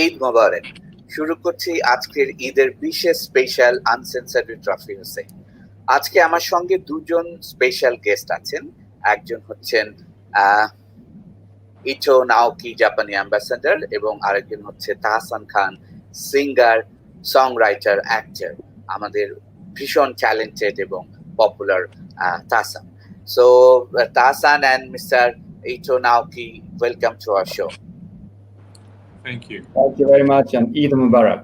ঈদ মোবারক। শুরু করছি আজকের ঈদের বিশেষ স্পেশাল আনসেন্সার্ড উইথ রাফি হোসেন। আজকে আমার সঙ্গে দুজন স্পেশাল গেস্ট আছেন। একজন হচ্ছেন ইচো নাওকি জাপানি অ্যাম্বাসাডার এবং আরেকজন হচ্ছে তাহসান খান, সিঙ্গার, সং রাইটার, অ্যাক্টর, আমাদের ভীষণ ট্যালেন্টেড এবং popular Tahsan. So Tahsan and Mr. Ito Naoki, welcome to our show. Thank you. Thank you very much, and Eid Mubarak.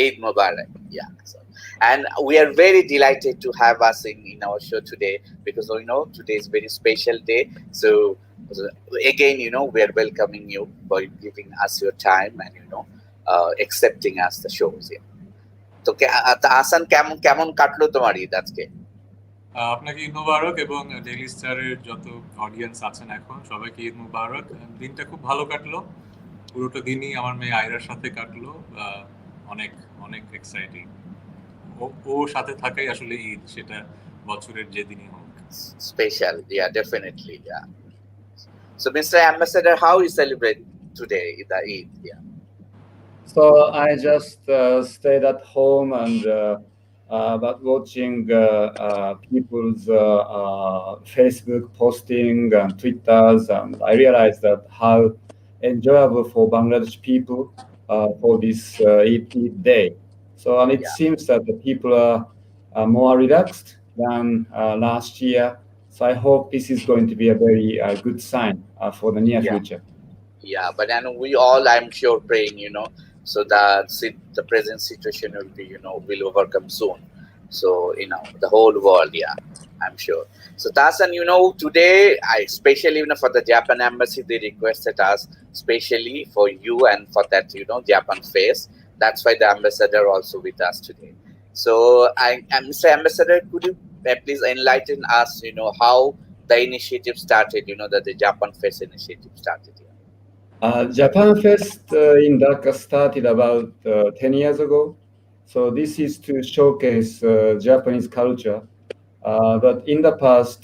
Eid Mubarak. Yeah. So, and we are very delighted to have us in our show today because we know today is a very special day. So again, we are welcoming you for giving us your time and accepting us the shows here. তো আসান কেমন কাটলো তোমার ঈদ আজকে? আপনাকে ঈদ মুবারক এবং daily স্টারের যত audience আছেন এখন সবাইকে ঈদ মুবারক। দিনটা খুব ভালো কাটলো, পুরোটা দিনই আমার মেয়ে আয়রার সাথে কাটলো, অনেক অনেক এক্সাইটিং। ওর সাথে থাকাই আসলে ঈদ, সেটা বছরের যে দিনই হোক। Special, yeah, definitely, yeah. So, Mr. Ambassador, how you celebrate today the Eid? Yeah. So I just stayed at home and but watching people's Facebook posting and Twitters, and I realized that how enjoyable for Bangladesh people for this Eid day. So, and it seems that the people are more relaxed than last year. So I hope this is going to be a very good sign for the near future. Yeah, but and we all, I'm sure, praying, so that the present situation will be, will overcome soon. So, the whole world, yeah, I'm sure. So, Tahsan, today, especially, for the Japan embassy, they requested us, especially for you and for that, Japan face. That's why the ambassador also with us today. So, Mr. Ambassador, could you please enlighten us, how the initiative started, that the Japan face initiative started here? Japan Fest in Dhaka started about 10 years ago. So this is to showcase Japanese culture. But in the past,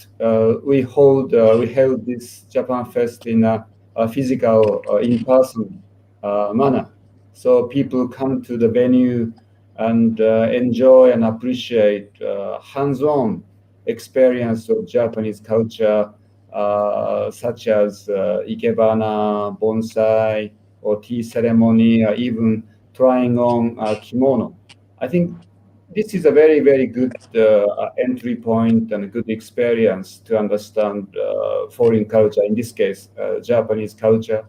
we held this Japan Fest in a physical, in-person manner. So people come to the venue and enjoy and appreciate hands-on experience of Japanese culture, such as ikebana, bonsai, or tea ceremony, or even trying on kimono. I think this is a very, very good entry point and a good experience to understand foreign culture, in this case, Japanese culture.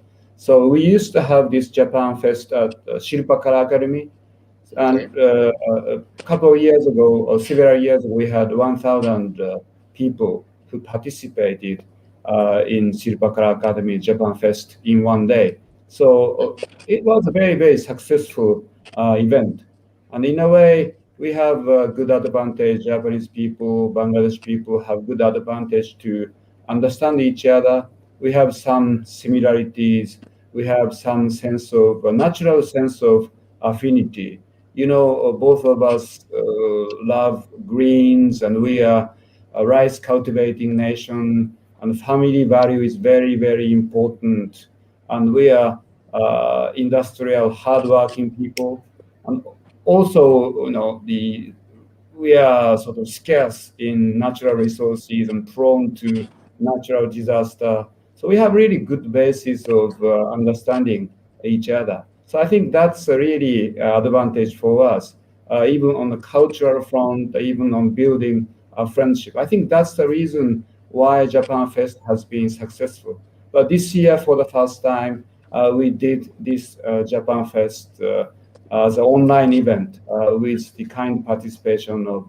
So we used to have this Japan Fest at Shilpakara Academy. And a couple of years ago, or several years ago, we had 1,000 people who participated in Shilpakara Academy Japan Fest in one day. So it was a very, very successful event. And in a way, we have good advantage. Japanese people, Bangladesh people have good advantage to understand each other. We have some similarities. We have some natural sense of affinity. Both of us love greens, and we are a rice cultivating nation, and family value is very, very important. And we are industrial, hardworking people. And also, we are sort of scarce in natural resources and prone to natural disaster. So we have really good basis of understanding each other. So I think that's a really advantage for us, even on the cultural front, even on building a friendship. I think that's the reason why Japan Fest has been successful. But this year, for the first time, we did this Japan Fest as an online event with the kind participation of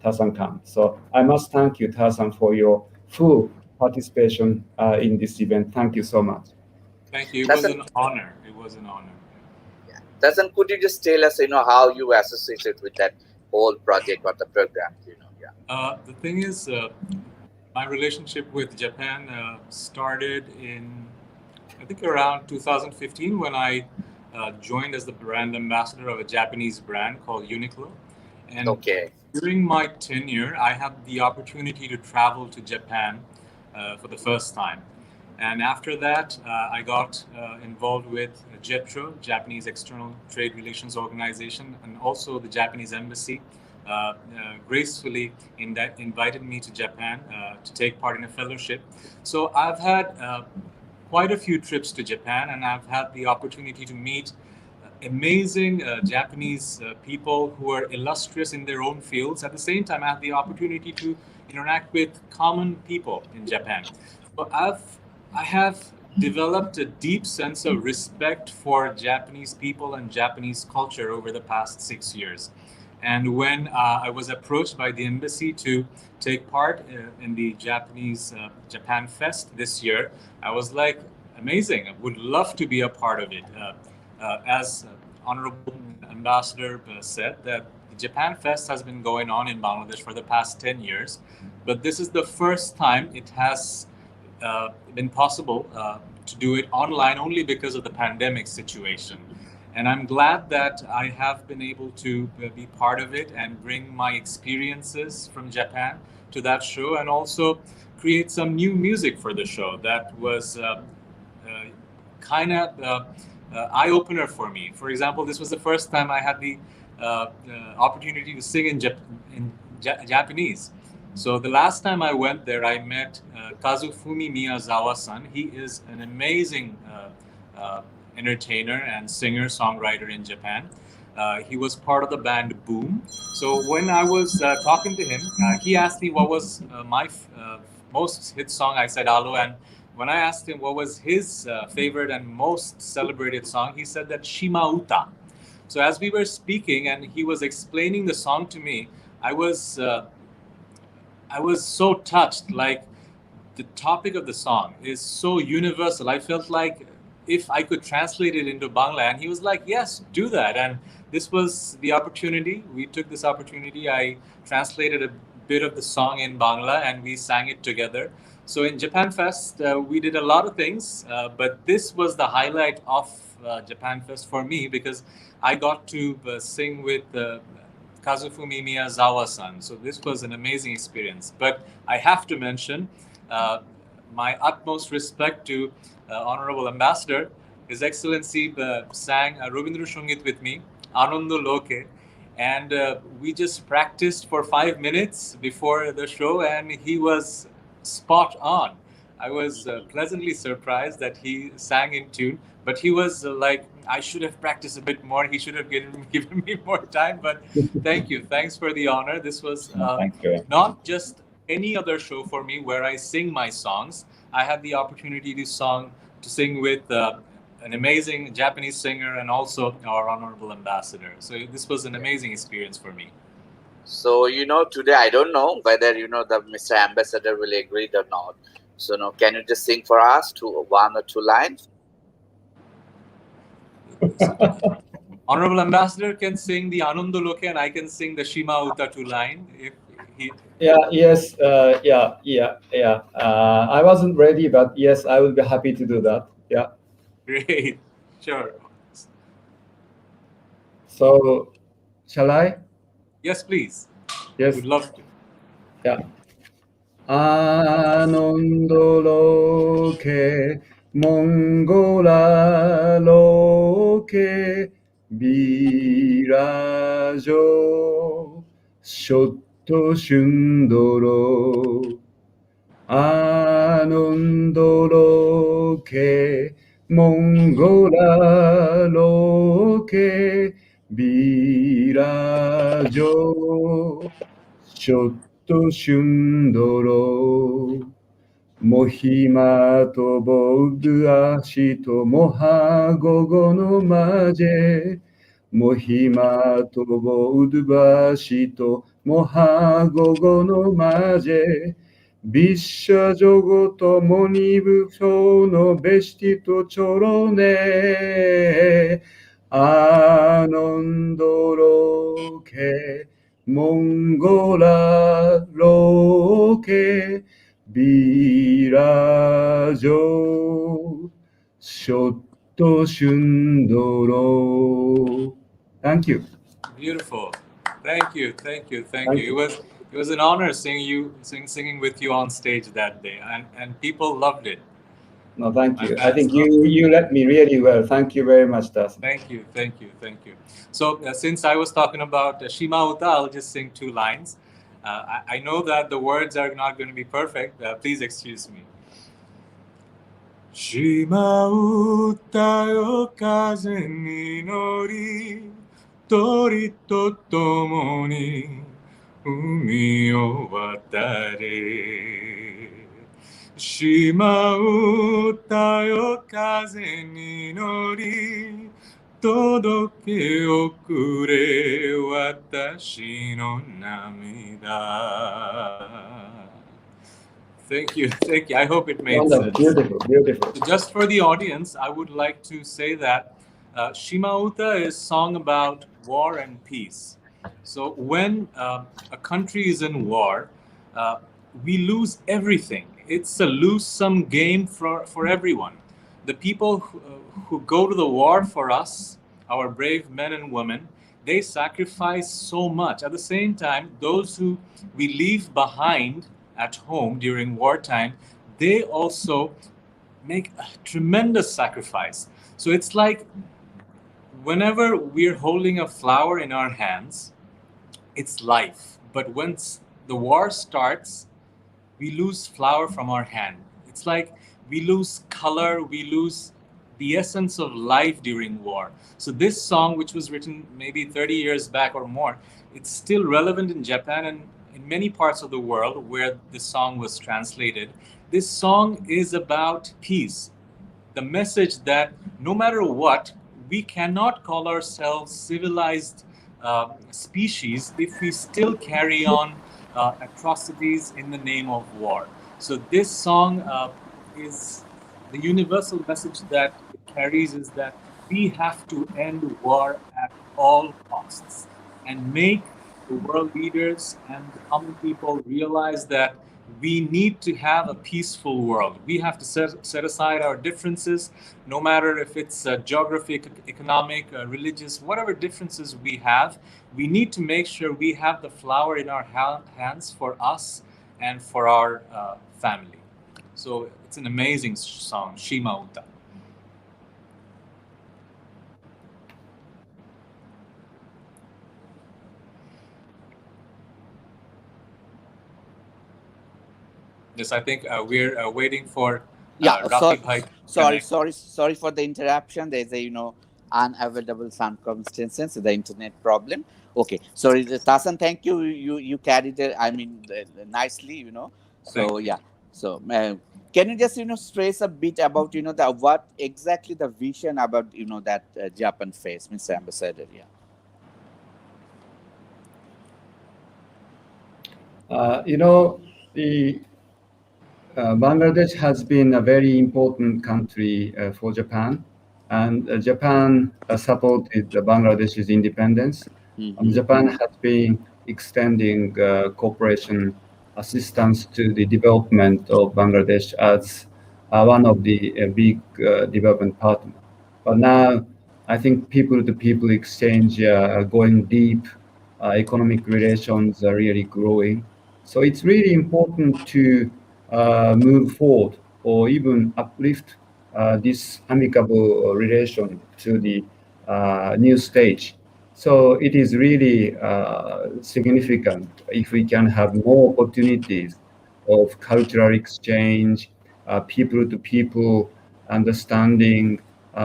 Tahsan Khan. So I must thank you, Tahsan, for your full participation in this event. Thank you so much. Thank you. It was an honor. It was an honor. Yeah. Tahsan, could you just tell us, how you associated with that whole project or the program? The thing is, my relationship with Japan started in, I think, around 2015 when I joined as the brand ambassador of a Japanese brand called Uniqlo. And during my tenure, I had the opportunity to travel to Japan for the first time. And after that, I got involved with JETRO, Japanese External Trade Relations Organization, and also the Japanese Embassy. Gracefully invited me to Japan to take part in a fellowship. So I've had quite a few trips to Japan, and I've had the opportunity to meet amazing Japanese people who are illustrious in their own fields. At the same time, I had the opportunity to interact with common people in Japan. So I have developed a deep sense of respect for Japanese people and Japanese culture over the past 6 years. And when I was approached by the embassy to take part in the Japanese Japan Fest this year, I was like, amazing. I would love to be a part of it. As Honorable Ambassador said, that the Japan Fest has been going on in Bangladesh for the past 10 years, but this is the first time it has been possible to do it online only because of the pandemic situation. And I'm glad that I have been able to be part of it and bring my experiences from Japan to that show, and also create some new music for the show that was kind of eye-opener for me. For example, this was the first time I had the opportunity to sing in Japanese. So the last time I went there, I met Kazufumi Miyazawa-san. He is an amazing entertainer and singer-songwriter in Japan. He was part of the band Boom. So when I was talking to him, he asked me what was my most hit song. I said Alo, and when I asked him what was his favorite and most celebrated song, he said that Shima Uta. So as we were speaking and he was explaining the song to me, I was so touched. Like, the topic of the song is so universal. I felt like if I could translate it into Bangla, and he was like, yes, do that. And this was the opportunity. We took this opportunity. I translated a bit of the song in Bangla and we sang it together. So in Japan Fest, we did a lot of things, but this was the highlight of Japan Fest for me, because I got to sing with Kazufumi Miyazawa-san. So this was an amazing experience. But I have to mention my utmost respect to Honorable Ambassador. His Excellency sang Rabindra Sangit with me, Anando Loke. And we just practiced for 5 minutes before the show, and he was spot on. I was pleasantly surprised that he sang in tune, but he was like, I should have practiced a bit more. He should have given me more time, but thank you. Thanks for the honor. This was Thank you. not just any other show for me where I sing my songs. I had the opportunity to sing with an amazing Japanese singer and also our Honorable Ambassador. So this was an amazing experience for me. So, today I don't know whether, the Mr. Ambassador will agree or not. So, can you just sing for us one or two lines? Honorable Ambassador can sing the Anando Loke and I can sing the Shima Uta 2 line. If he... Yes. I wasn't ready, but yes, I will be happy to do that. Yeah. Great. Sure. So, shall I? Yes, please. Yes. Would love to. Yeah. Anando Loke, Mongola Loke, Virajo, Shotto Shundoro. Anando Loke, Mongola Loke, Virajo, Shotto Shundoro. Mohima to bodu ashi to moha gogo no maje. Mohima to bodu ashi to moha gogo no maje. Vishwa jogoto monibu shou no beshti to chorone. Anando Loke, Mongola Loke, Virajo, Shotto Shundoro. Thank you. Beautiful. Thank you. It was an honor singing with you on stage that day, and people loved it. No, thank My you. I fans think love you let me really well. Thank you very much, Tahsan. Thank you, thank you, thank you. So, since I was talking about Shima Uta, I'll just sing two lines. I know that the words are not going to be perfect. Please excuse me. Shima Uta yo kaze ni nori, tori to tomo ni umi o watare. Shima Uta yo kaze ni nori, todoke okure watashi no namida. Thank you, thank you. I hope it made Wonderful, sense. beautiful, beautiful. So just for the audience, I would like to say that Shima Uta is song about war and peace. So when a country is in war, uh, we lose everything. It's a lose-sum game for everyone. The people who go to the war for us, our brave men and women, they sacrifice so much. At the same time, those who we leave behind at home during wartime, they also make a tremendous sacrifice. So it's like whenever we're holding a flower in our hands, it's life. But once the war starts, we lose flower from our hand. It's like we lose color, we lose the essence of life during war. So this song, which was written maybe 30 years back or more, it's still relevant in Japan and in many parts of the world where the song was translated. This song is about peace, the message that no matter what, we cannot call ourselves civilized species if we still carry on atrocities in the name of war. So this song is the universal message that it carries is that we have to end war at all costs and make the world leaders and the common people realize that we need to have a peaceful world. We have to set aside our differences, no matter if it's geographic, economic, religious, whatever differences we have. We need to make sure we have the flower in our hands for us and for our family. So it's an amazing song, Shima Uta. Yes, I think we're waiting for Rafi Bhai. Sorry for the interruption. There's a unavoidable circumstances, the internet problem. Okay, sorry, Tahsan, thank you. You carried it. I mean, nicely. So yeah. So can you just stress a bit about the what exactly the vision about that Japan face, Mr. Ambassador? Yeah. The Bangladesh has been a very important country for Japan, and Japan supported Bangladesh's independence. Japan has been extending cooperation assistance to the development of Bangladesh as one of the big development partners. But now, I think people-to-people exchange are going deep, economic relations are really growing. So it's really important to move forward or even uplift this amicable relation to the new stage. So it is really significant if we can have more opportunities of cultural exchange, people to people understanding. We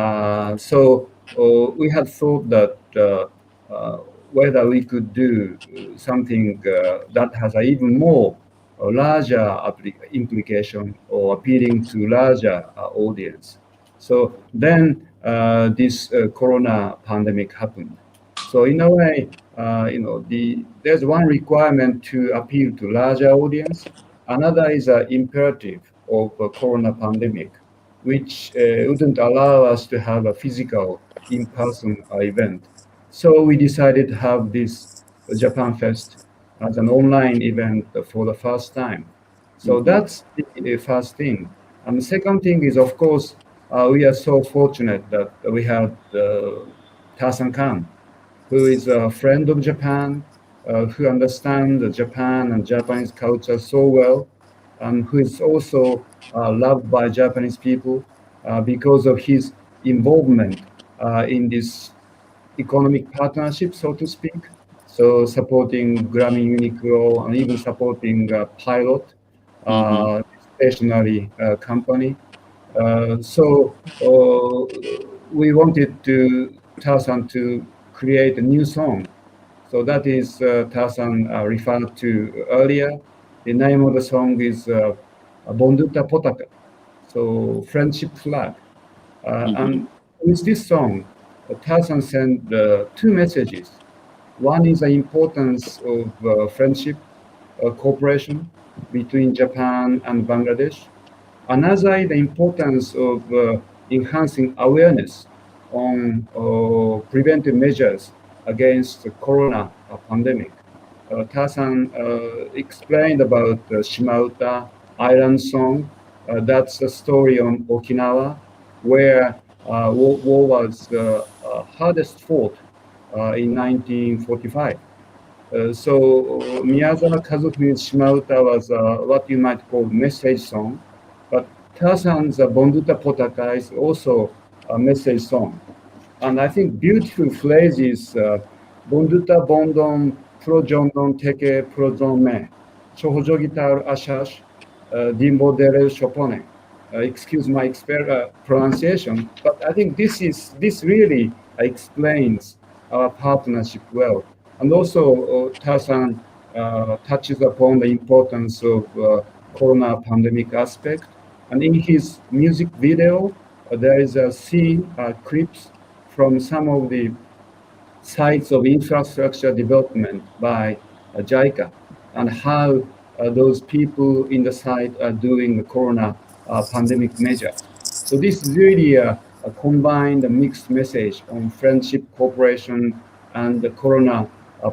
have thought that whether we could do something that has an even more larger implication or appealing to larger audience. So then this corona pandemic happened. So in a way, there's one requirement to appeal to larger audience. Another is an imperative of a corona pandemic, which wouldn't allow us to have a physical in-person event. So we decided to have this Japan Fest as an online event for the first time. So that's the first thing. And the second thing is, of course, we are so fortunate that we had Tahsan Khan, who is a friend of Japan, who understands Japan and Japanese culture so well. who is also loved by Japanese people because of his involvement in this economic partnership, so to speak. So supporting Grammy Uniqlo and even supporting Pilot, Mm-hmm. stationery company. We wanted to Tahsan to create a new song. So that is Tahsan referred to earlier. The name of the song is Bonduta Potaka, so friendship flag. Mm-hmm. And with this song, Tahsan sent two messages. One is the importance of friendship, cooperation between Japan and Bangladesh. Another, the importance of enhancing awareness on preventive measures against the corona pandemic. Tasan explained about the Shimauta Island song. That's a story on Okinawa, where war was hardest fought in 1945. Miyazawa Kazuki's Shimauta was what you might call message song, but Tasan's Bonduta Potaka is also a message song. And I think beautiful phrase is Bonduta Bondon Projondon Teke Prodrome Chohojogitar Ashash Dimbodere Chopone. Excuse my pronunciation, but I think this really explains our partnership well. And also, Tasan touches upon the importance of corona pandemic aspect. And in his music video, there is a scene, clips from some of the sites of infrastructure development by JICA and how those people in the site are doing the corona pandemic measures. So this is really a combined, a mixed message on friendship, cooperation, and the corona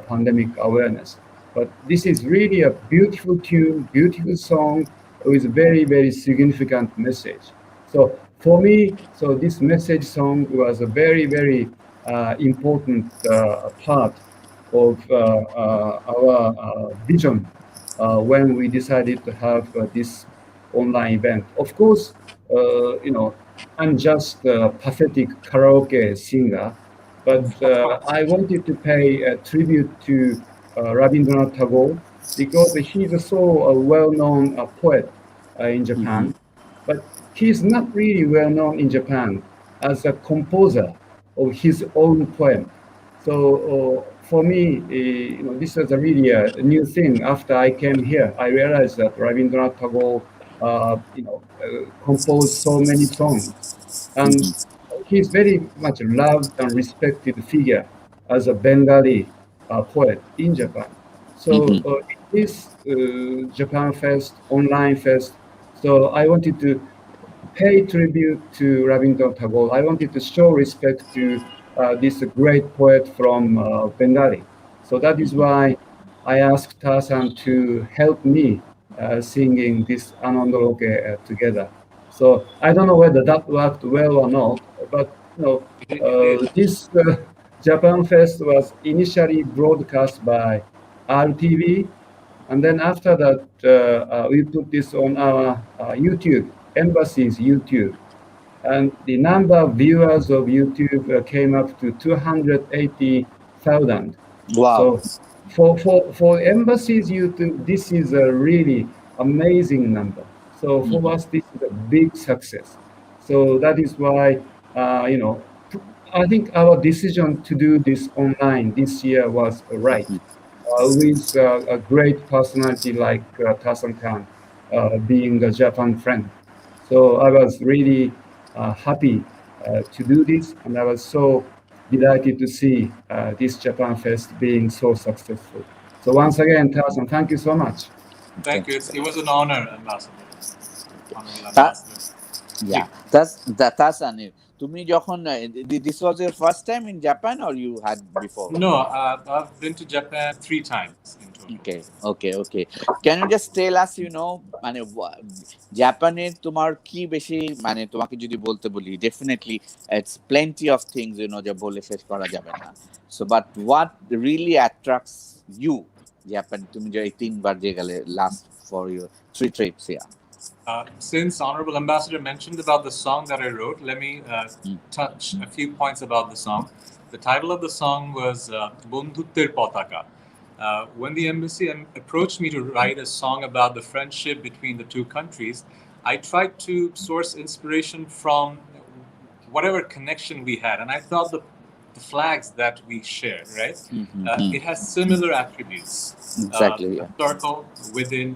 pandemic awareness. But this is really a beautiful tune, beautiful song with a very, very significant message. So for me, so this message song was a very, very important part of our vision when we decided to have this online event. Of course, I'm just a pathetic karaoke singer, but I wanted to pay a tribute to Rabindranath Tagore because he's so well-known poet in Mm-hmm. Japan, but he's not really well-known in Japan as a composer of his own poem. So for me, this was a really a new thing. After I came here, I realized that Rabindranath Tagore, composed so many songs, and Mm-hmm. he's very much loved and respected figure as a Bengali poet in Japan. So Mm-hmm. this Japan Fest, online fest, so I wanted to pay tribute to Rabindranath Tagore. I wanted to show respect to this great poet from Bengali. So that is why I asked Tasan to help me singing this Anandaloke together. So I don't know whether that worked well or not, but It did. this Japan Fest was initially broadcast by RTV, and then after that, we put this on our YouTube, Embassy's YouTube. And the number of viewers of YouTube came up to 280,000. Wow. So for Embassy's YouTube, this is a really amazing number. So for Mm-hmm. us, this is a big success. So that is why, I think our decision to do this online this year was right with a great personality like Tahsan Khan, being a Japan friend. So I was really happy to do this, and I was so delighted to see this Japan Fest being so successful. So once again, Tahsan, thank you so much. Thank Thank you. you very It was much. an honor, Ambassador. Honorable That, Ambassador. G. yeah, that's Anil. তুমি যখন this was your first time in Japan or you had before? No, I've been to Japan 3 times in total. Okay. Can you just tell us, মানে জাপানের তোমার কি বেশি, মানে তোমাকে যদি বলতে বলি, definitely it's plenty of things, যা বলে শেষ করা যাবে না. So but what really attracts you, Japan, তুমি যে এই 3 বার যে গেলে last for your 3 trips? Yeah. Since Honorable Ambassador mentioned about the song that I wrote, let me touch a few points about the song. The title of the song was Bondhutter Potaka. When the embassy approached me to write a song about the friendship between the two countries, I tried to source inspiration from whatever connection we had. And I thought the flags that we share, right? It has similar attributes. Exactly. A circle within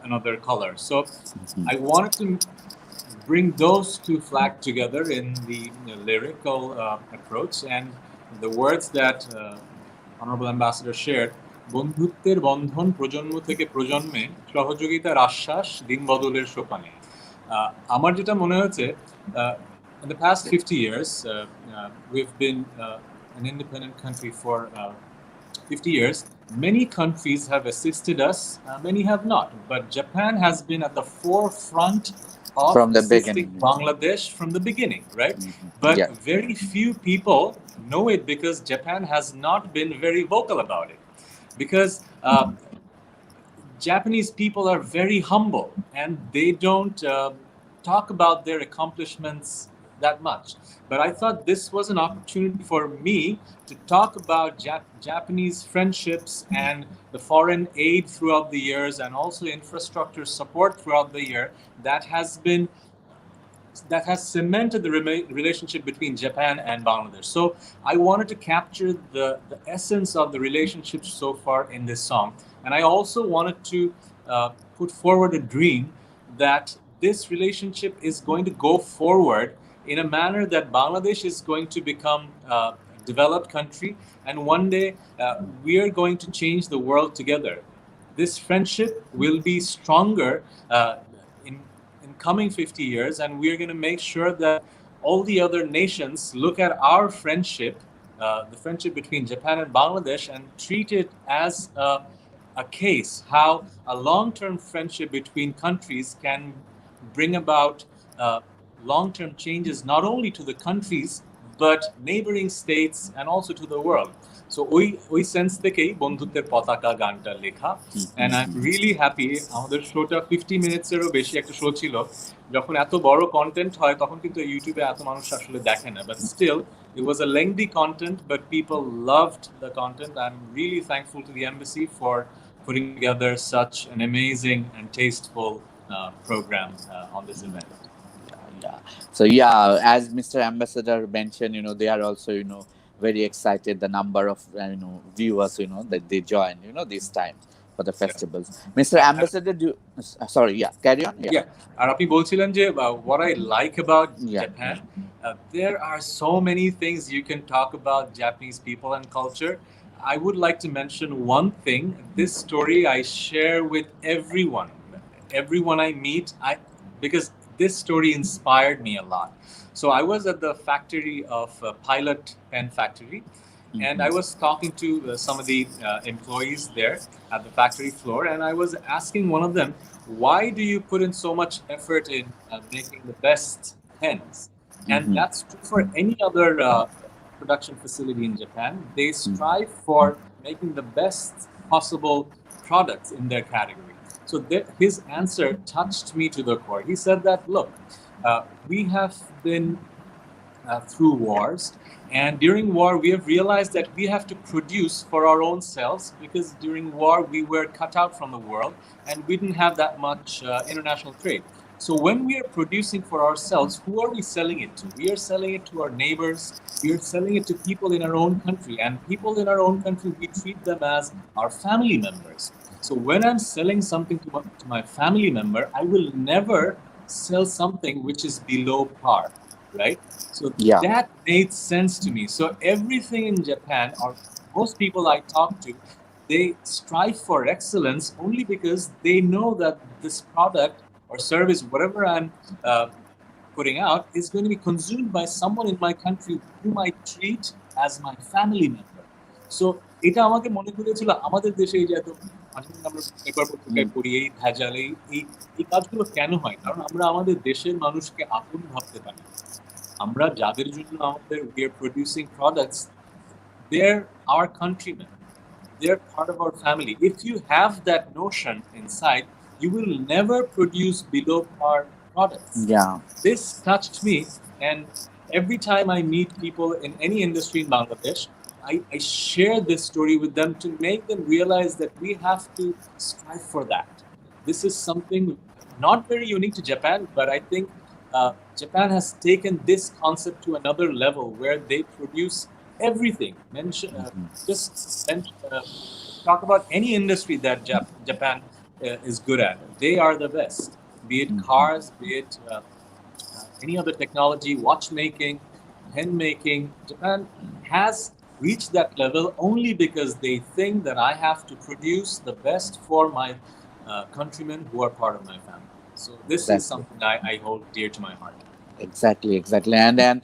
another color. So I wanted to bring those two flags together in the lyrical approach, and the words that Honorable Ambassador shared. বন্ধুত্বের বন্ধন প্রজন্ম থেকে প্রজন্মে সহযোগিতার আশ্বাস দিন বদলের সোপানে। আমার যেটা মনে হচ্ছে, in the past 50 years, we've been an independent country for 50 years. Many countries have assisted us, many have not. But Japan has been at the forefront of From the assisting beginning. Bangladesh from the beginning, right? But very few people know it because Japan has not been very vocal about it. Because Japanese people are very humble and they don't talk about their accomplishments that much. But I thought this was an opportunity for me to talk about Japanese friendships and the foreign aid throughout the years, and also infrastructure support throughout the year that has cemented the relationship between Japan and Bangladesh. So I wanted to capture the essence of the relationship so far in this song. And I also wanted to put forward a dream that this relationship is going to go forward in a manner that Bangladesh is going to become a developed country, and one day we are going to change the world together. This friendship will be stronger in coming 50 years, and we are going to make sure that all the other nations look at our friendship, the friendship between Japan and Bangladesh, and treat it as a case how a long-term friendship between countries can bring about long-term changes not only to the countries but neighboring states and also to the world. So ওই sense থেকেই বন্ধুত্বের পতাকা গানটা লেখা, and I'm really happy আমাদের শোটা 50 মিনিটসেরও বেশি একটা শো ছিল। যখন এত বড় কন্টেন্ট হয় তখন কিন্তু ইউটিউবে এত মানুষ আসলে দেখে না, but still it was a lengthy content but people loved the content. I'm really thankful to the embassy for putting together such an amazing and tasteful program on this event. So as Mr. Ambassador mentioned, they are also very excited, the number of viewers that they join this time for the festivals. Mr. Ambassador, carry on. আর আপনি বলছিলেন যে what I like about Japan, there are so many things you can talk about Japanese people and culture. I would like to mention one thing. This story I share with everyone I meet, because this story inspired me a lot. So I was at the factory of Pilot Pen Factory, and I was talking to some of the employees there at the factory floor, and I was asking one of them, why do you put in so much effort in making the best pens? And that's true for any other production facility in Japan. They strive for making the best possible products in their category. So his answer touched me to the core. He said that, look, we have been through wars, and during war we have realized that we have to produce for our own selves, because during war we were cut out from the world and we didn't have that much international trade. So when we are producing for ourselves, who are we selling it to? We are selling it to our neighbors, we are selling it to people in our own country, and people in our own country, we treat them as our family members. So when I'm selling something to my family member, I will never sell something which is below par, right? So that made sense to me. So everything in Japan, or most people I talk to, they strive for excellence only because they know that this product or service, whatever I'm putting out, is going to be consumed by someone in my country whom I treat as my family member. So এটা আমাকে মনে করিয়েছিল আমাদের দেশে এই যে এত আমরা পেপার পত্রিকায় পড়ি এই ভেজাল এই কাজগুলো কেন হয়, কারণ আমরা আমাদের দেশের মানুষকে আপন ভাবতে পারি। আমরা যাদের জন্য আমাদের we are producing products, they're our countrymen, they're part of our family. If you have that notion inside, you will never produce below par products. Yeah. This touched me, and every time I meet people in any industry in Bangladesh, I share this story with them to make them realize that we have to strive for that. This is something not very unique to Japan, but I think Japan has taken this concept to another level where they produce everything. Just talk about any industry that Japan is good at. They are the best, be it cars, be it any other technology, watchmaking, pen making. Japan has reached that level only because they think that I have to produce the best for my countrymen who are part of my family. So this is something I hold dear to my heart. Exactly, and then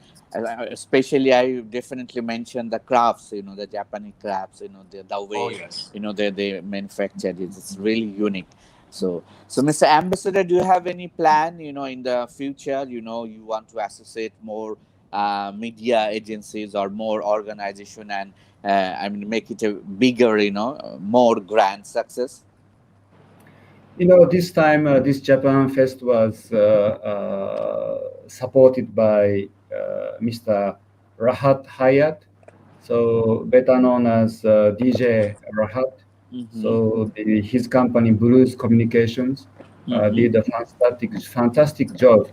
especially I definitely mentioned the crafts, the Japanese crafts, the Oh way, yes. they manufacture it. It's really unique. So Mr. Ambassador, do you have any plan, in the future, you want to associate more media agencies or more organization, and I mean, make it a bigger, more grand success? This time, this Japan Fest was supported by Mr. Rahat Hayat, so better known as DJ Rahat. So his company, Blues Communications, did a fantastic job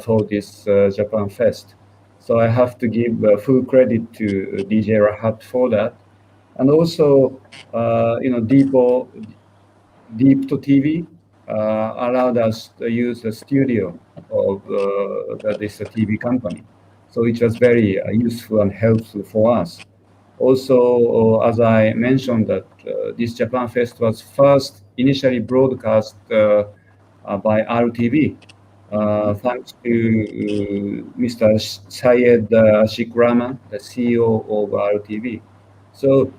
for this Japan Fest. So I have to give full credit to DJ Rahat for that. And also, Deep to TV allowed us to use the studio of this TV company. So it was very useful and helpful for us. Also, as I mentioned, that this Japan Fest was first initially broadcast by RTV, thanks to Mr. Syed Ashik Rahman, the CEO of RTV. So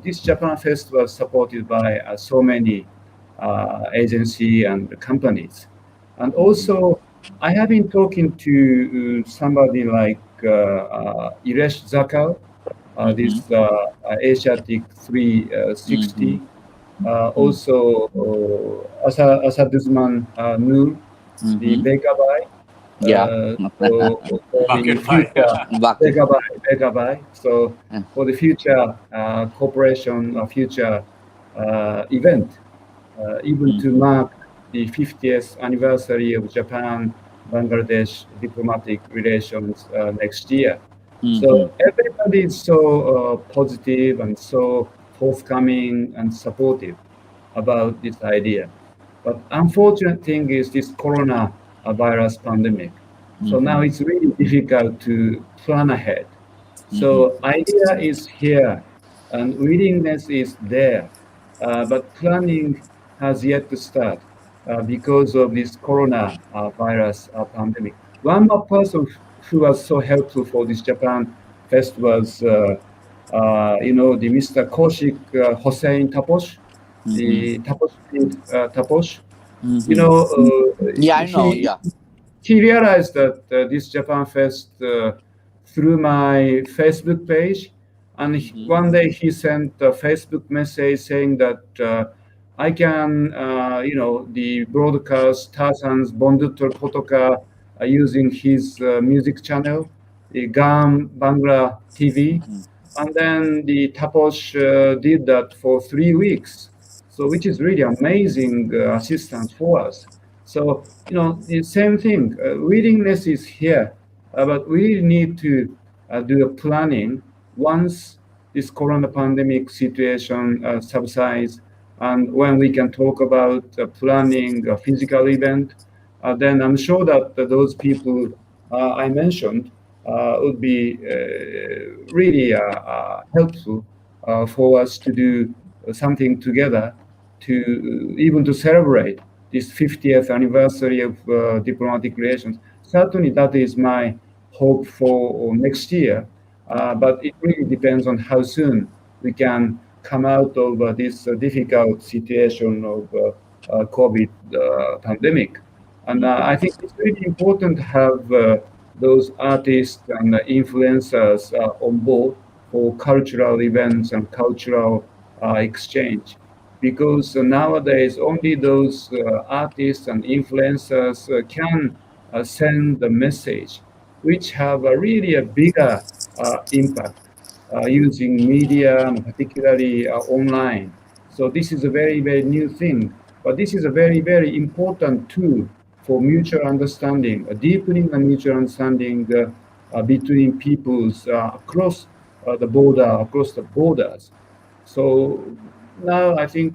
this Japan Fest was supported by so many agency and companies. And also, I have been talking to somebody like Iresh Zakal, this Asiatic 360. Also, Asaduzman Noor, the Begabai. Yeah. So for the Bucket pie. future, Bucket. Begabai. So for the future cooperation, future event, even to mark the 50th anniversary of Japan-Bangladesh diplomatic relations next year. So everybody is so positive and so forthcoming and supportive about this idea. But unfortunate thing is this corona virus pandemic. So now it's really difficult to plan ahead. So idea is here and willingness is there, but planning has yet to start because of this corona virus pandemic. One more person who was so helpful for this Japan Fest was, the Mr. Kaushik Hossain Taposh, the Taposh. Yeah, I know. He Yeah. he realized that this Japan Fest through my Facebook page, and one day he sent a Facebook message saying that I can, the broadcast Tahsan's Bondutur Potoka using his music channel, the Gam Bangla TV, and then the Taposh did that for 3 weeks. So, which is really amazing assistance for us. So, the same thing. Willingness is here, but we need to do a planning once this corona pandemic situation subsides, and when we can talk about planning a physical event, then I'm sure that those people I mentioned would be really helpful for us to do something together to even to celebrate this 50th anniversary of diplomatic relations. Certainly, that is my hope for next year. But it really depends on how soon we can come out of this difficult situation of COVID pandemic. And I think it's really important to have those artists and influencers on board for cultural events and cultural exchange. because nowadays only those artists and influencers can send the message, which have a really a bigger impact using media and particularly online. So this is a very, very new thing, but this is a very, very important tool for mutual understanding, deepening a mutual understanding between peoples across the border, across the borders. So now I think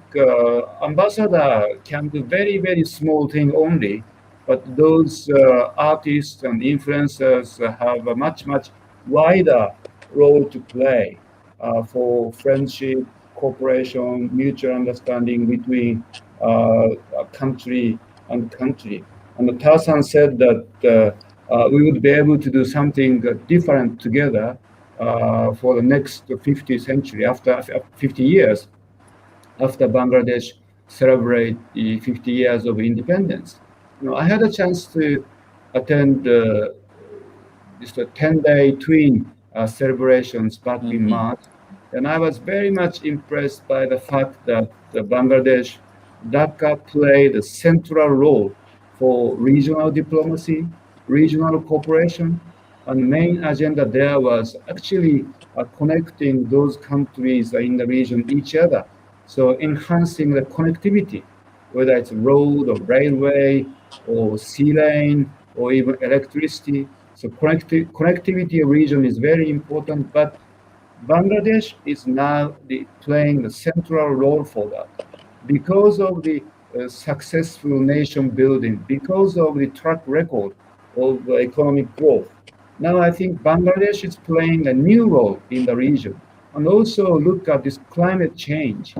ambassador can do very, very small thing only, but those artists and influencers have a much, much wider role to play for friendship, cooperation, mutual understanding between a country and country. And Tahsan said that we would be able to do something different together for the next 50th century, after 50 years, after Bangladesh celebrate the 50 years of independence. I had a chance to attend this 10-day twin celebrations back in March, and I was very much impressed by the fact that Bangladesh, Dhaka played a central role for regional diplomacy, regional cooperation, and the main agenda there was actually connecting those countries in the region each other. So enhancing the connectivity, whether it's road or railway or sea lane or even electricity. So connectivity region is very important, but Bangladesh is now playing the central role for that because of the successful nation building, because of the track record of economic growth. Now I think Bangladesh is playing a new role in the region. And also look at this climate change.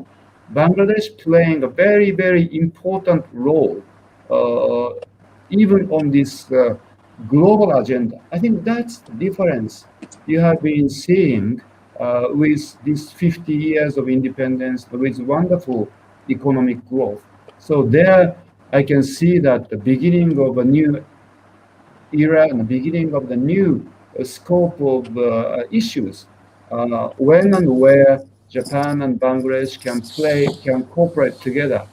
Bangladesh playing a very, very important role, even on this global agenda. I think that's the difference you have been seeing with these 50 years of independence, with wonderful economic growth. So there I can see that the beginning of a new era and the beginning of the new scope of issues when and where Japan and Bangladesh can cooperate together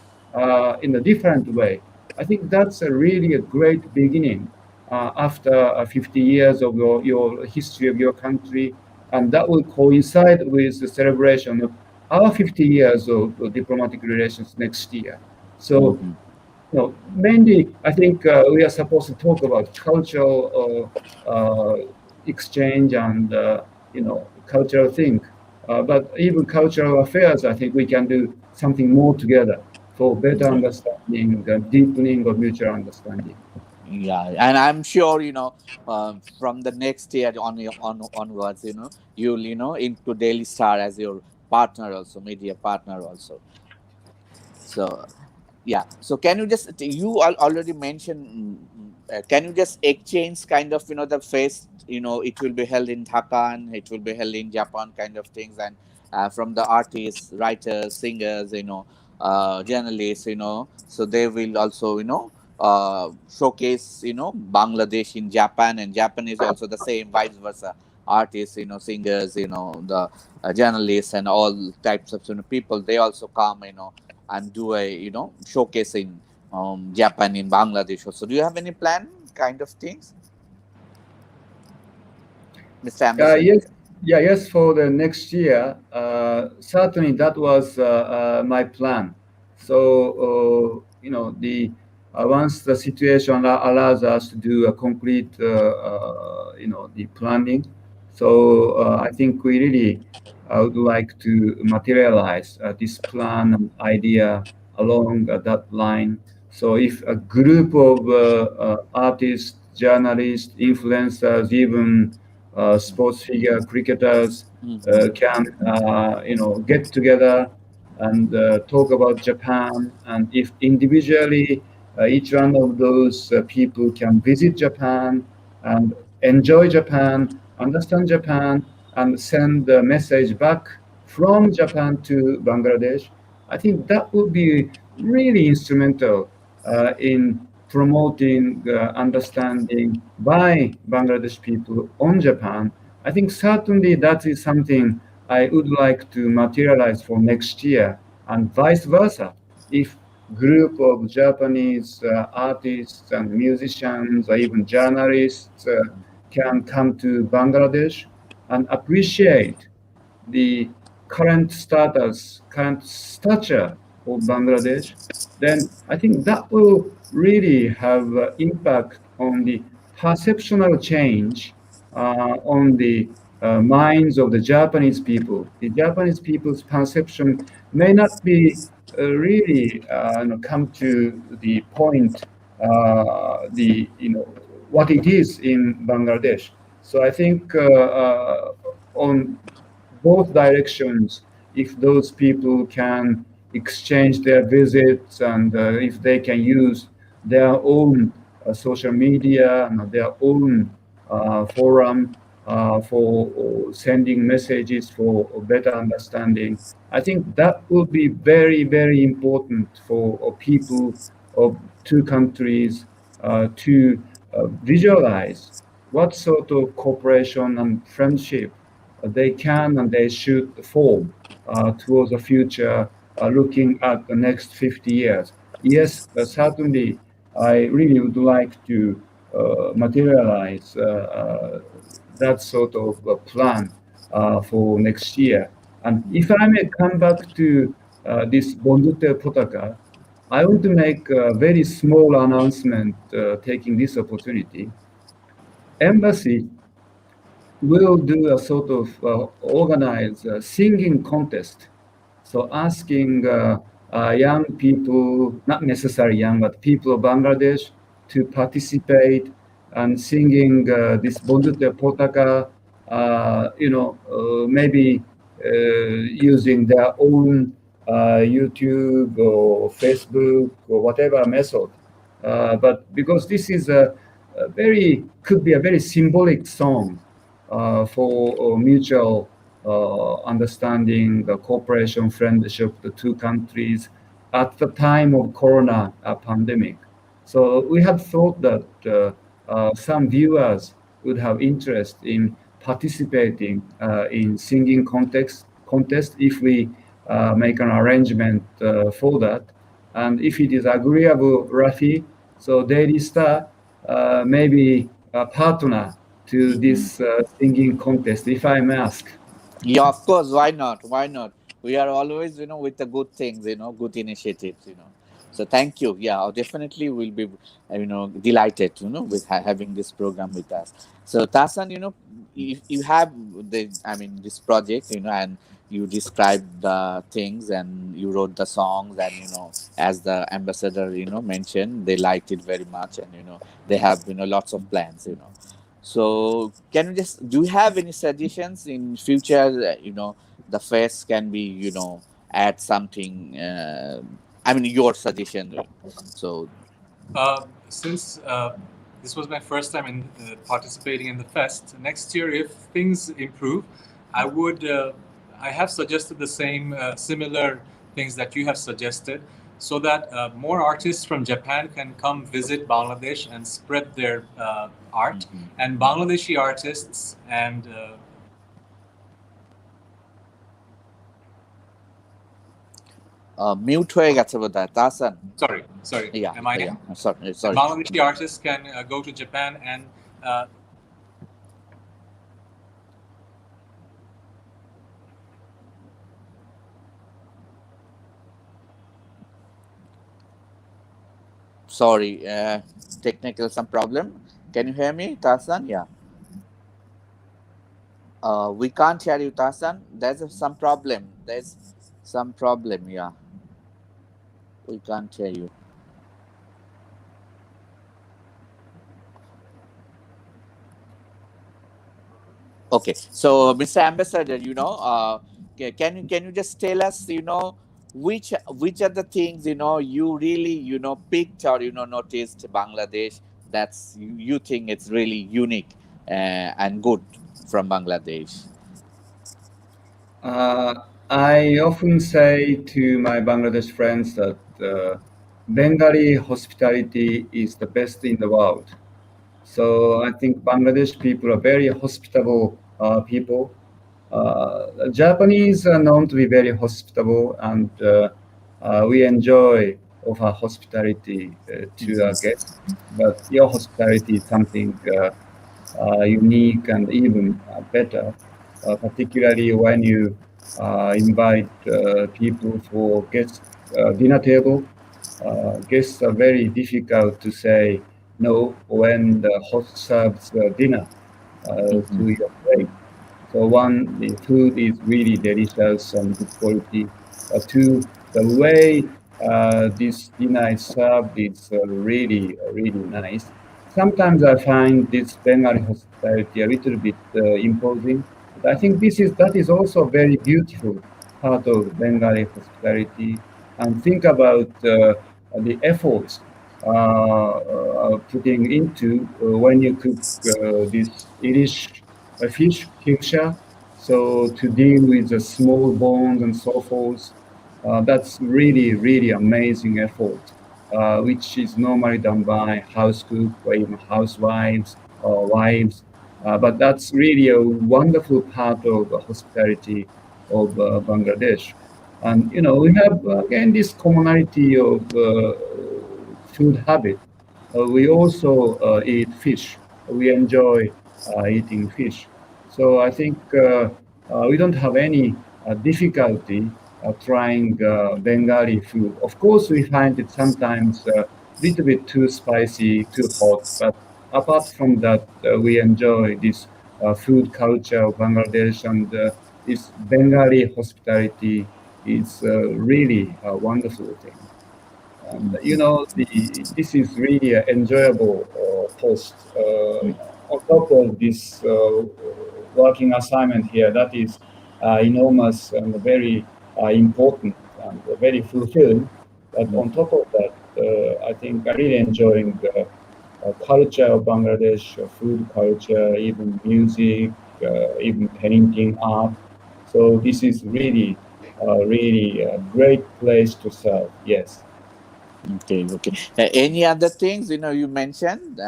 in a different way. I think that's really a great beginning after 50 years of your history of your country, and that will coincide with the celebration of our 50 years of diplomatic relations next year. So mainly, I think we are supposed to talk about cultural exchange and cultural thing. But even cultural affairs, I think we can do something more together for better understanding, deepening of mutual understanding. Yeah, and I'm sure from the next year onwards, you'll into Daily Star as your partner also, media partner also. So yeah, so can you just already mentioned, can you just exchange kind of the face, it will be held in Dhaka and it will be held in Japan kind of things, and from the artists, writers, singers, journalists, so they will also showcase Bangladesh in Japan, and Japan is also the same, vice versa, artists, singers, the journalists and all types of people, they also come and do a showcase in Japan, in Bangladesh also. Do you have any plan kind of things, Mr. Ambassador? Yes, yes. For the next year, certainly that was my plan. So the once the situation allows us to do a complete the planning, so I think we really would like to materialize this plan and idea along that line. So if a group of artists, journalists, influencers, even sports figure, cricketers can get together and talk about Japan. And if individually each one of those people can visit Japan and enjoy Japan, understand Japan, and send the message back from Japan to Bangladesh, I think that would be really instrumental in promoting understanding by Bangladesh people on Japan. I think certainly that is something I would like to materialize for next year. and vice versa. If group of Japanese artists and musicians or even journalists can come to Bangladesh and appreciate the current status, current stature of Bangladesh, then I think that will really have impact on the perceptual change on the minds of the Japanese people. The Japanese people's perception may not be really come to the point, the what it is in Bangladesh. So I think on both directions, if those people can exchange their visits and if they can use their own social media and their own forum for sending messages for better understanding, I think that will be very, very important for people of two countries to visualize what sort of cooperation and friendship they can and they should form towards the future, looking at the next 50 years. Yes, certainly, I really would like to materialize that sort of plan for next year. And if I may come back to this Bondute Potaka, I want to make a very small announcement taking this opportunity. Embassy will do a sort of organize a singing contest. So asking young people, not necessarily young, but people of Bangladesh to participate and singing this Bondute Potaka, maybe using their own YouTube or Facebook or whatever method. But because this is could be a very symbolic song for mutual understanding, the cooperation, friendship, the two countries at the time of Corona pandemic. So we have thought that some viewers would have interest in participating in singing contest if we make an arrangement for that. And if it is agreeable, Rafi, so Daily Star may be a partner to this singing contest, if I may ask. Yeah, of course. Why not? Why not? We are always, with the good things, good initiatives. So thank you. Yeah, definitely we'll be, delighted, with having this program with us. So Tasan, you have this project, and you described the things and you wrote the songs and, as the ambassador, mentioned, they liked it very much and, they have, lots of plans. So, can you do you have any suggestions in future? The fest can be, add something. Your suggestion. So, Since this was my first time in participating in the fest, next year, if things improve, I would. I have suggested the same similar things that you have suggested, so that more artists from Japan can come visit Bangladesh and spread their art, and Bangladeshi artists and mute হয়ে গেছে বোধহয় Tahsan sorry yeah am I yeah sorry Bangladeshi artists can go to Japan and sorry technical some problem. Can you hear me, Tasan? Yeah. We can't hear you, Tasan. There's some problem. There's some problem. Yeah. We can't hear you. Okay. So, Mr. Ambassador, can you just tell us, which are the things you really picked or noticed Bangladesh that's you think it's really unique and good from Bangladesh? I often say to my Bangladesh friends that Bengali hospitality is the best in the world. So I think Bangladesh people are very hospitable people. Japanese are known to be very hospitable, and we enjoy offer hospitality to our guests. But your hospitality is something unique and even better, particularly when you invite people for guest dinner table. Guests are very difficult to say no when the host serves dinner to your plate. So one, the food is really delicious and good quality. Two, the way this dinner is served is really, really nice. Sometimes I find this Bengali hospitality a little bit imposing, but I think that is also a very beautiful part of Bengali hospitality. And think about the efforts putting into when you cook this Irish fish tincture. So to deal with the small bones and so forth, that's really, really amazing effort, which is normally done by house cook or even housewives or wives. But that's really a wonderful part of the hospitality of Bangladesh. And we have again this commonality of food habit. We also eat fish. We enjoy eating fish. So I think we don't have any difficulty trying Bengali food. Of course, we find it sometimes a little bit too spicy, too hot. But apart from that, we enjoy this food culture of Bangladesh, and this Bengali hospitality is really a wonderful thing. And this is really an enjoyable post. On top of this working assignment here, that is enormous and very important and very fulfilling. But on top of that, I think I really enjoying the culture of Bangladesh, food culture, even music, even painting, art. So this is really, really a great place to serve. Yes. Okay, okay. Any other things you mentioned,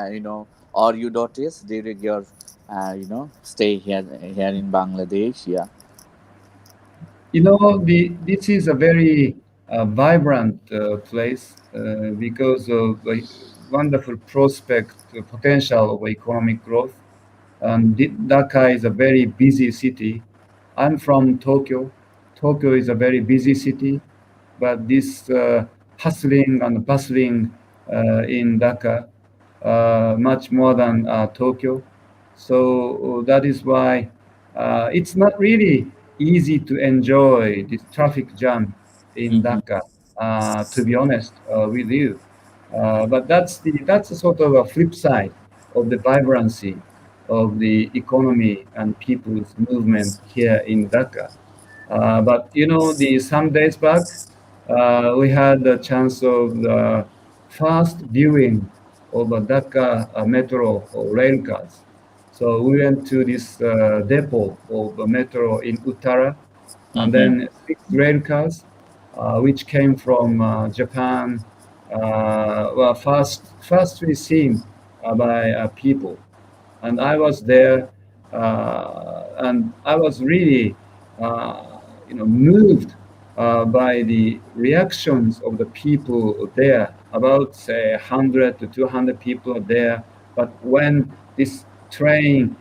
or you noticed during your stay here in Bangladesh? Yeah. This is a very vibrant place because of the wonderful prospect, potential of economic growth. And Dhaka is a very busy city. I'm from Tokyo. Tokyo is a very busy city, but this hustling and bustling in Dhaka much more than Tokyo. So that is why it's not really easy to enjoy this traffic jam in Mm-hmm. Dhaka. To be honest with you, but that's a sort of a flip side of the vibrancy of the economy and people's movement here in Dhaka. But the some days back, we had the chance of the first viewing of a Dhaka metro or rail cars. So we went to this depot of the metro in Uttara, and Mm-hmm. then 6 rail cars, which came from Japan. Well, firstly seen by people, and I was there, and I was really, moved by the reactions of the people there. About say 100 to 200 people are there, but when this train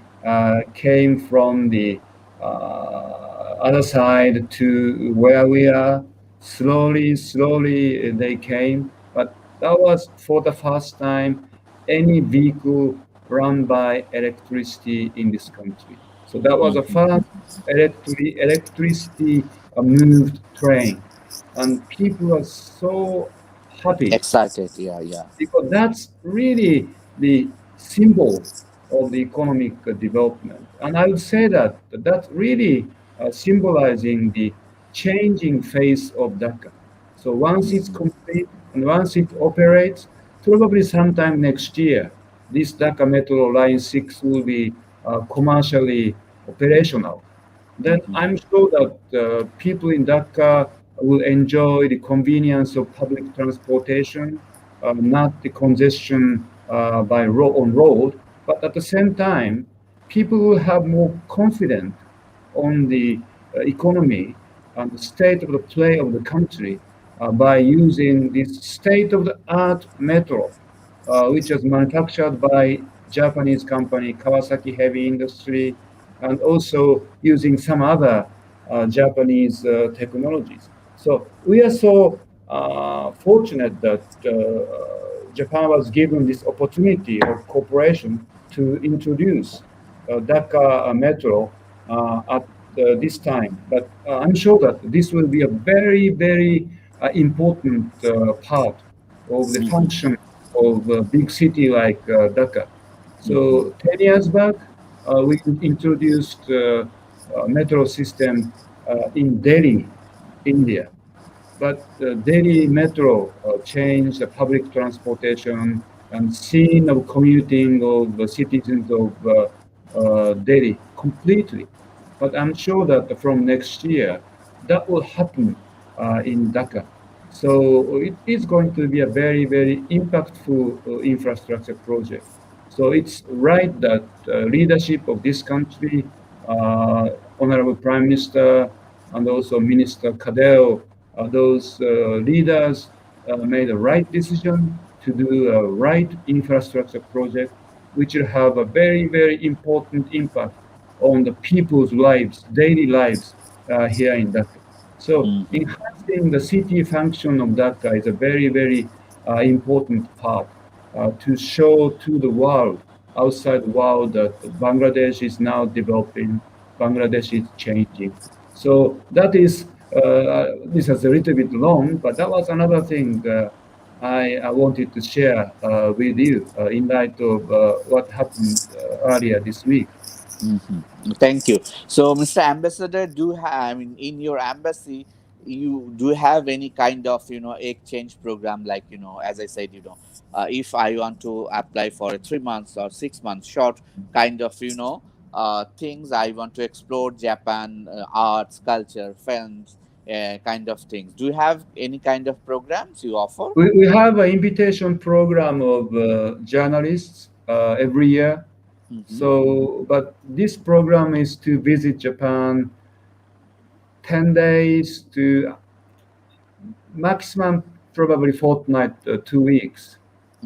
came from the other side to where we are, slowly, slowly they came, but that was for the first time any vehicle run by electricity in this country. So that was a Mm-hmm. first electricity moved train. And people are so happy Excited. Yeah, yeah. because that's really the symbol of the economic development. And I would say that that's really symbolizing the changing face of Dhaka. So once it's Mm-hmm. complete and once it operates, probably sometime next year, this Dhaka Metro Line 6 will be commercially operational. Then Mm-hmm. I'm sure that people in Dhaka will enjoy the convenience of public transportation, not the congestion on road, but at the same time, people will have more confidence on the economy and the state of the play of the country by using this state-of-the-art metro, which was manufactured by Japanese company Kawasaki Heavy Industry, and also using some other Japanese technologies. So we are so fortunate that Japan was given this opportunity of cooperation to introduce Dhaka Metro at this time. But I'm sure that this will be a very, very important part of the function of a big city like Dhaka. So 10 years back, we introduced a metro system in Delhi, India. But Delhi Metro changed the public transportation and scene of commuting of the citizens of Delhi completely. But I'm sure that from next year, that will happen in Dhaka. So it is going to be a very, very impactful infrastructure project. So it's right that leadership of this country, Honorable Prime Minister, and also Minister Cadell, those leaders made the right decision to do a right infrastructure project, which will have a very, very important impact on the people's lives, daily lives here in Dhaka. So enhancing the city function of Dhaka is a very, very important part to show to the world, outside the world, that Bangladesh is now developing, Bangladesh is changing. So that is, this is a little bit long, but that was another thing I wanted to share with you in light of what happened earlier this week. Thank you. So, Mr. Ambassador, I mean, in your embassy, you do have any kind of, exchange program, like, as I said, if I want to apply for a 3 months or 6 months short kind of, things, I want to explore Japan, arts, culture, films, kind of things. Do you have any kind of programs you offer? We have an invitation program of journalists every year. So, but this program is to visit Japan 10 days to maximum probably fortnight, 2 weeks.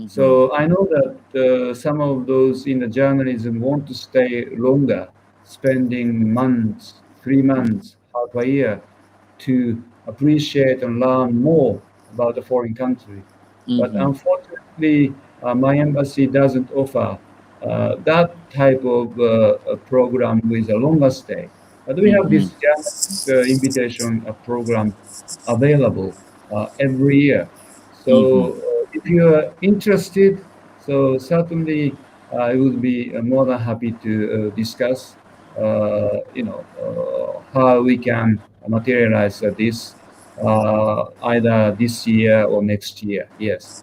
So I know that some of those in the journalism want to stay longer, spending months, 3 months, half a year, to appreciate and learn more about the foreign country. But unfortunately, my embassy doesn't offer that type of program with a longer stay. But we have this invitation program available every year. So if you are interested, so certainly I would be more than happy to discuss, how we can materialize this either this year or next year. Yes.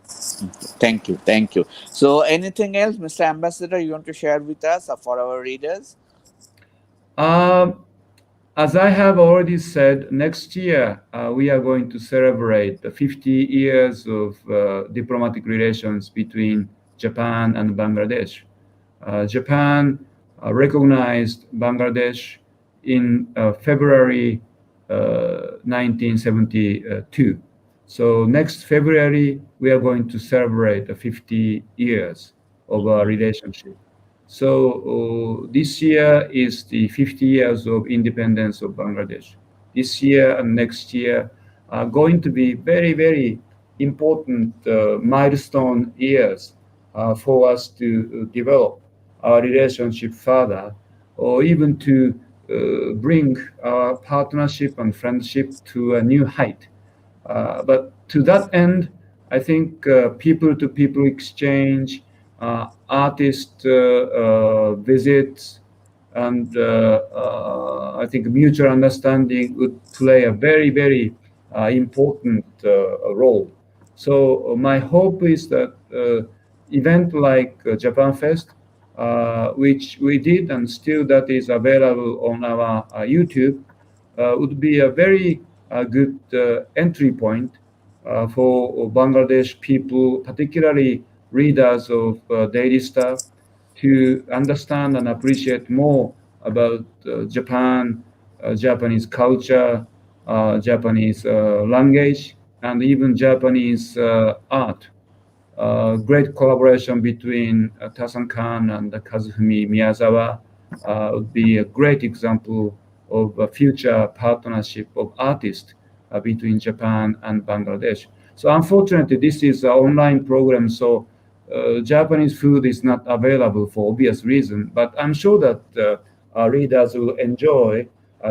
Thank you. Thank you. So, anything else, Mr. Ambassador, you want to share with us or for our readers? As I have already said, next year we are going to celebrate the 50 years of diplomatic relations between Japan and Bangladesh. Japan recognized Bangladesh in February 1972. So next February, we are going to celebrate the 50 years of our relationship. So this year is the 50 years of independence of Bangladesh. This year and next year are going to be very, very important milestone years for us to develop our relationship further, or even to bring our partnership and friendship to a new height. But to that end, I think people-to-people exchange, artist visits, and I think mutual understanding would play a very, very important role. So my hope is that event like Japan Fest, which we did and still that is available on our YouTube, would be a very good entry point for Bangladesh people, particularly readers of Daily Star, to understand and appreciate more about Japan Japanese culture, Japanese language, and even Japanese art. Great collaboration between Tahsan Khan and Kazufumi Miyazawa would be a great example of a future partnership of artists between Japan and Bangladesh. So unfortunately, this is an online program, so Japanese food is not available for obvious reason, but I'm sure that our readers will enjoy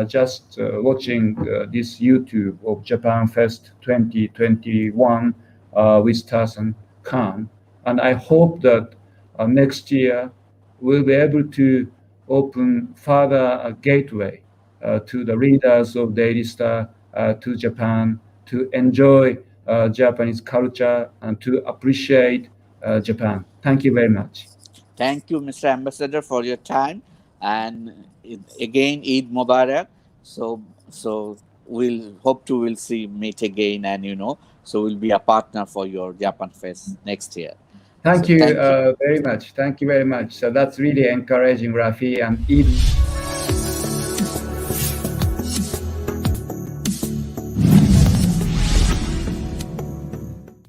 just watching this YouTube of Japan Fest 2021 with Tahsan Khan. And I hope that next year we'll be able to open further gateway to the readers of Daily Star to Japan to enjoy Japanese culture and to appreciate Japan. Thank you very much. Thank you, Mr. Ambassador, for your time. And again, Eid Mubarak. So we'll hope to will see meet again, and so we'll be a partner for your Japan Fest next year. Thank So you thank you. very much. Thank you very much. So that's really encouraging, Rafi, and Eid